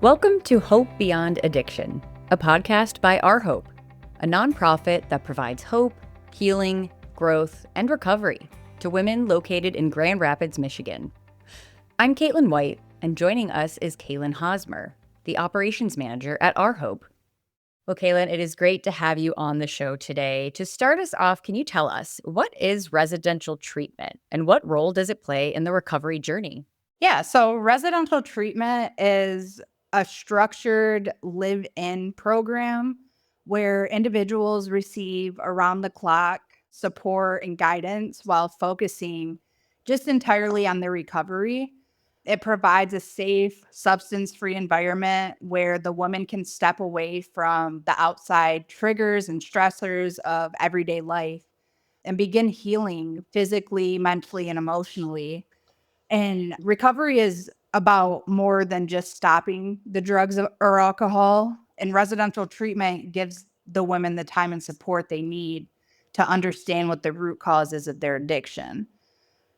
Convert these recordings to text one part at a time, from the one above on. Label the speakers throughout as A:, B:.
A: Welcome to Hope Beyond Addiction, a podcast by Our Hope, a nonprofit that provides hope, healing, growth, and recovery to women located in Grand Rapids, Michigan. I'm Caitlin White, and joining us is Kaylyn Hosmer, the operations manager at Our Hope. Well, Kaylyn, it is great to have you on the show today. To start us off, can you tell us, what is residential treatment and what role does it play in the recovery journey?
B: Yeah, so residential treatment is a structured live-in program where individuals receive around-the-clock support and guidance while focusing just entirely on their recovery. It provides a safe, substance-free environment where the woman can step away from the outside triggers and stressors of everyday life and begin healing physically, mentally, and emotionally. And recovery is about more than just stopping the drugs or alcohol. And residential treatment gives the women the time and support they need to understand what the root cause is of their addiction.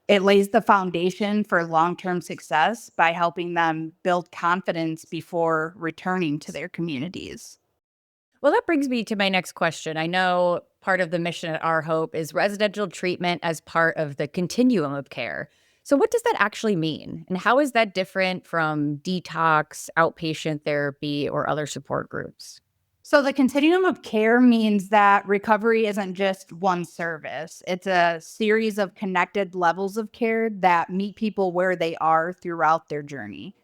B: It lays the foundation for long-term success by helping them build confidence before returning to their communities.
A: Well, that brings me to my next question. I know part of the mission at Our Hope is residential treatment as part of the continuum of care. So, what does that actually mean? And how is that different from detox, outpatient therapy, or other support groups?
B: So the continuum of care means that recovery isn't just one service. It's a series of connected levels of care that meet people where they are throughout their journey.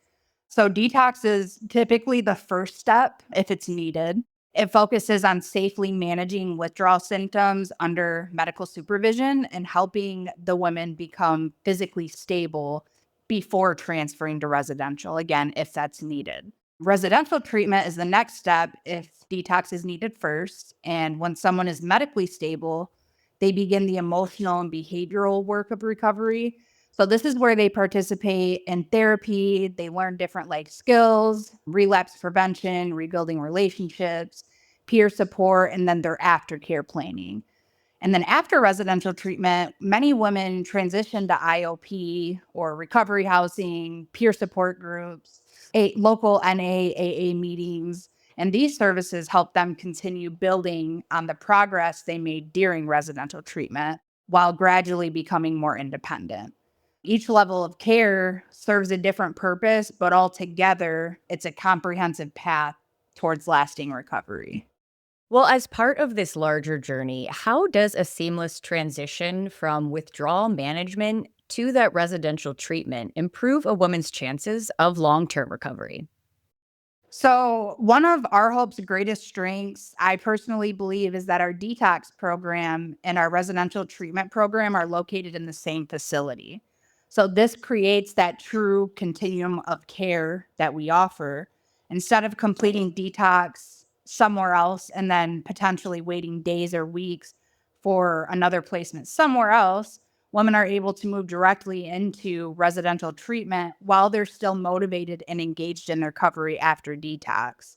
B: So detox is typically the first step if it's needed. It focuses on safely managing withdrawal symptoms under medical supervision and helping the women become physically stable before transferring to residential, again, if that's needed. Residential treatment is the next step if detox is needed first. And when someone is medically stable, they begin the emotional and behavioral work of recovery. So this is where they participate in therapy. They learn different life skills, relapse prevention, rebuilding relationships, peer support, and then their aftercare planning. And then after residential treatment, many women transition to IOP or recovery housing, peer support groups, local NA, AA meetings. And these services help them continue building on the progress they made during residential treatment while gradually becoming more independent. Each level of care serves a different purpose, but altogether, it's a comprehensive path towards lasting recovery.
A: Well, as part of this larger journey, how does a seamless transition from withdrawal management to that residential treatment improve a woman's chances of long term recovery?
B: So, one of Our Hope's greatest strengths, I personally believe, is that our detox program and our residential treatment program are located in the same facility. So, this creates that true continuum of care that we offer. Instead of completing detox somewhere else and then potentially waiting days or weeks for another placement somewhere else, women are able to move directly into residential treatment while they're still motivated and engaged in their recovery after detox.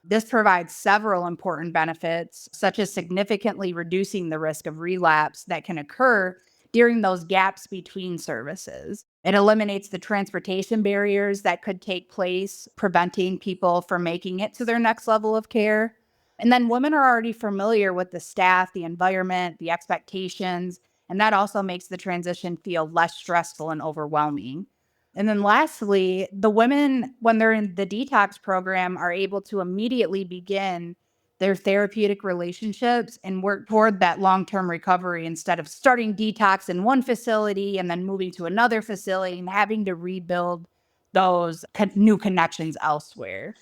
B: This provides several important benefits, such as significantly reducing the risk of relapse that can occur during those gaps between services. It eliminates the transportation barriers that could take place, preventing people from making it to their next level of care. And then women are already familiar with the staff, the environment, the expectations, and that also makes the transition feel less stressful and overwhelming. And then lastly, the women, when they're in the detox program, are able to immediately begin their therapeutic relationships and work toward that long-term recovery instead of starting detox in one facility and then moving to another facility and having to rebuild those new connections elsewhere.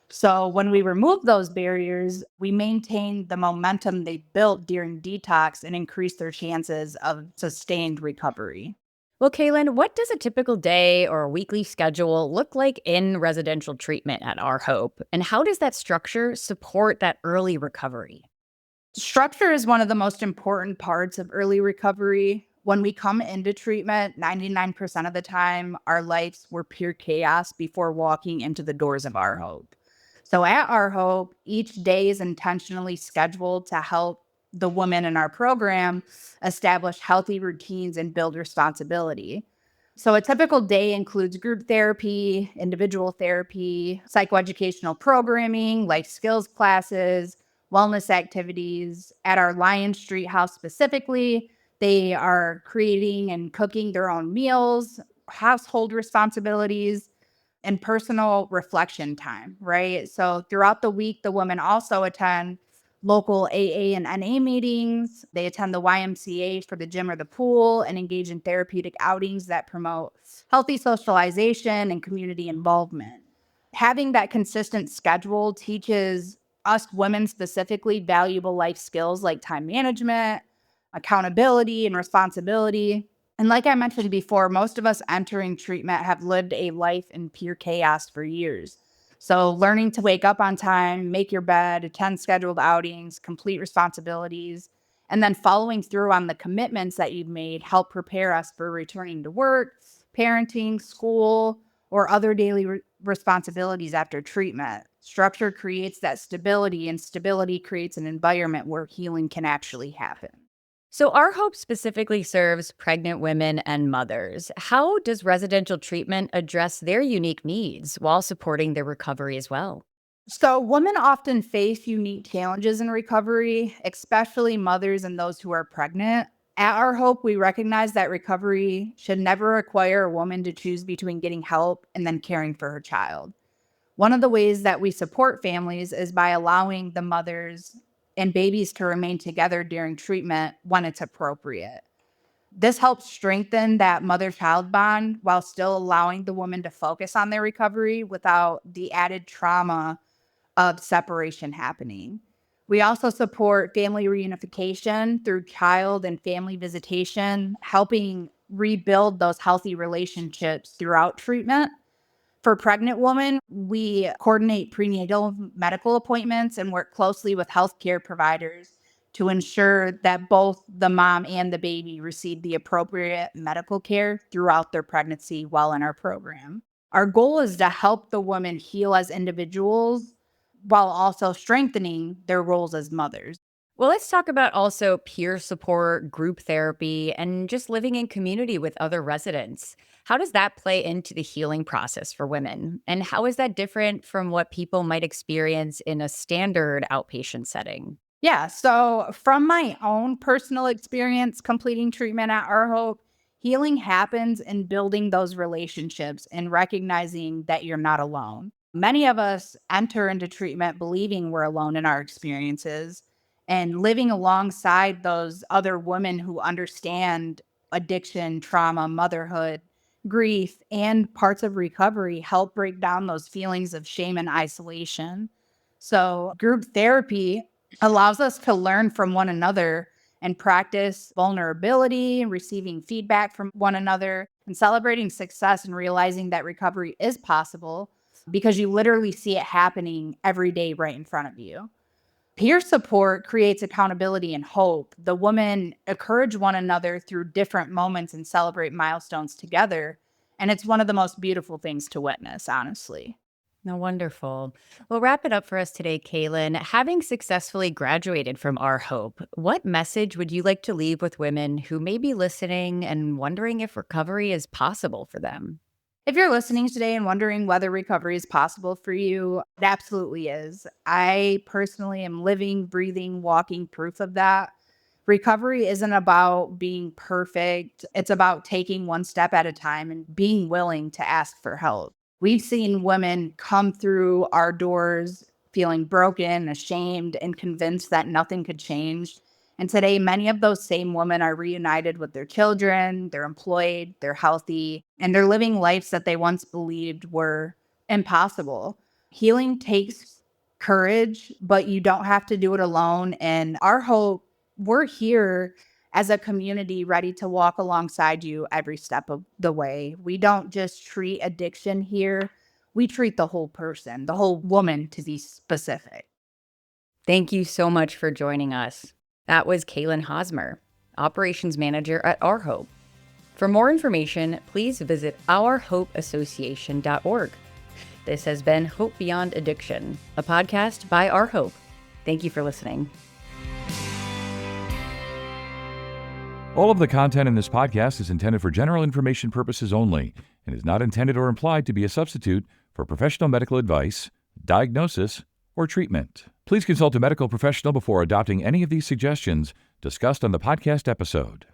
B: So when we remove those barriers, we maintain the momentum they built during detox and increase their chances of sustained recovery.
A: Well, Kaylin, what does a typical day or weekly schedule look like in residential treatment at Our Hope? And how does that structure support that early recovery?
B: Structure is one of the most important parts of early recovery. When we come into treatment, 99% of the time, our lives were pure chaos before walking into the doors of Our Hope. So at Our Hope, each day is intentionally scheduled to help the women in our program establish healthy routines and build responsibility. So a typical day includes group therapy, individual therapy, psychoeducational programming, life skills classes, wellness activities. At our Lion Street house specifically, they are creating and cooking their own meals, household responsibilities, and personal reflection time, right? So throughout the week, the women also attend local AA and NA meetings. They attend the YMCA for the gym or the pool and engage in therapeutic outings that promote healthy socialization and community involvement. Having that consistent schedule teaches us women specifically valuable life skills like time management, accountability, and responsibility. And like I mentioned before, most of us entering treatment have lived a life in pure chaos for years. So, learning to wake up on time, make your bed, attend scheduled outings, complete responsibilities, and then following through on the commitments that you've made help prepare us for returning to work, parenting, school, or other daily responsibilities after treatment. Structure creates that stability, and stability creates an environment where healing can actually happen.
A: So, Our Hope specifically serves pregnant women and mothers. How does residential treatment address their unique needs while supporting their recovery as well?
B: So, women often face unique challenges in recovery, especially mothers and those who are pregnant. At Our Hope, we recognize that recovery should never require a woman to choose between getting help and then caring for her child. One of the ways that we support families is by allowing the mothers and babies to remain together during treatment when it's appropriate. This helps strengthen that mother child bond while still allowing the woman to focus on their recovery without the added trauma of separation happening. We also support family reunification through child and family visitation, helping rebuild those healthy relationships throughout treatment. For pregnant women, we coordinate prenatal medical appointments and work closely with healthcare providers to ensure that both the mom and the baby receive the appropriate medical care throughout their pregnancy while in our program. Our goal is to help the women heal as individuals while also strengthening their roles as mothers.
A: Well, let's talk about also peer support, group therapy, and just living in community with other residents. How does that play into the healing process for women? And how is that different from what people might experience in a standard outpatient setting?
B: Yeah. So, from my own personal experience completing treatment at Our Hope, healing happens in building those relationships and recognizing that you're not alone. Many of us enter into treatment believing we're alone in our experiences, and living alongside those other women who understand addiction, trauma, motherhood, grief, and parts of recovery help break down those feelings of shame and isolation. So, group therapy allows us to learn from one another and practice vulnerability and receiving feedback from one another and celebrating success and realizing that recovery is possible because you literally see it happening every day right in front of you. Peer support creates accountability and hope. The women encourage one another through different moments and celebrate milestones together. And it's one of the most beautiful things to witness, honestly.
A: No, wonderful. Well, wrap it up for us today, Kaylin. Having successfully graduated from Our Hope, what message would you like to leave with women who may be listening and wondering if recovery is possible for them?
B: If you're listening today and wondering whether recovery is possible for you, it absolutely is. I personally am living, breathing, walking proof of that. Recovery isn't about being perfect. It's about taking one step at a time and being willing to ask for help. We've seen women come through our doors feeling broken, ashamed, and convinced that nothing could change. And today, many of those same women are reunited with their children, they're employed, they're healthy, and they're living lives that they once believed were impossible. Healing takes courage, but you don't have to do it alone. And Our Hope, we're here as a community ready to walk alongside you every step of the way. We don't just treat addiction here, we treat the whole person, the whole woman to be specific.
A: Thank you so much for joining us. That was Kaylyn Hosmer, Operations Manager at Our Hope. For more information, please visit ourhopeassociation.org. This has been Hope Beyond Addiction, a podcast by Our Hope. Thank you for listening.
C: All of the content in this podcast is intended for general information purposes only and is not intended or implied to be a substitute for professional medical advice, diagnosis, or treatment. Please consult a medical professional before adopting any of these suggestions discussed on the podcast episode.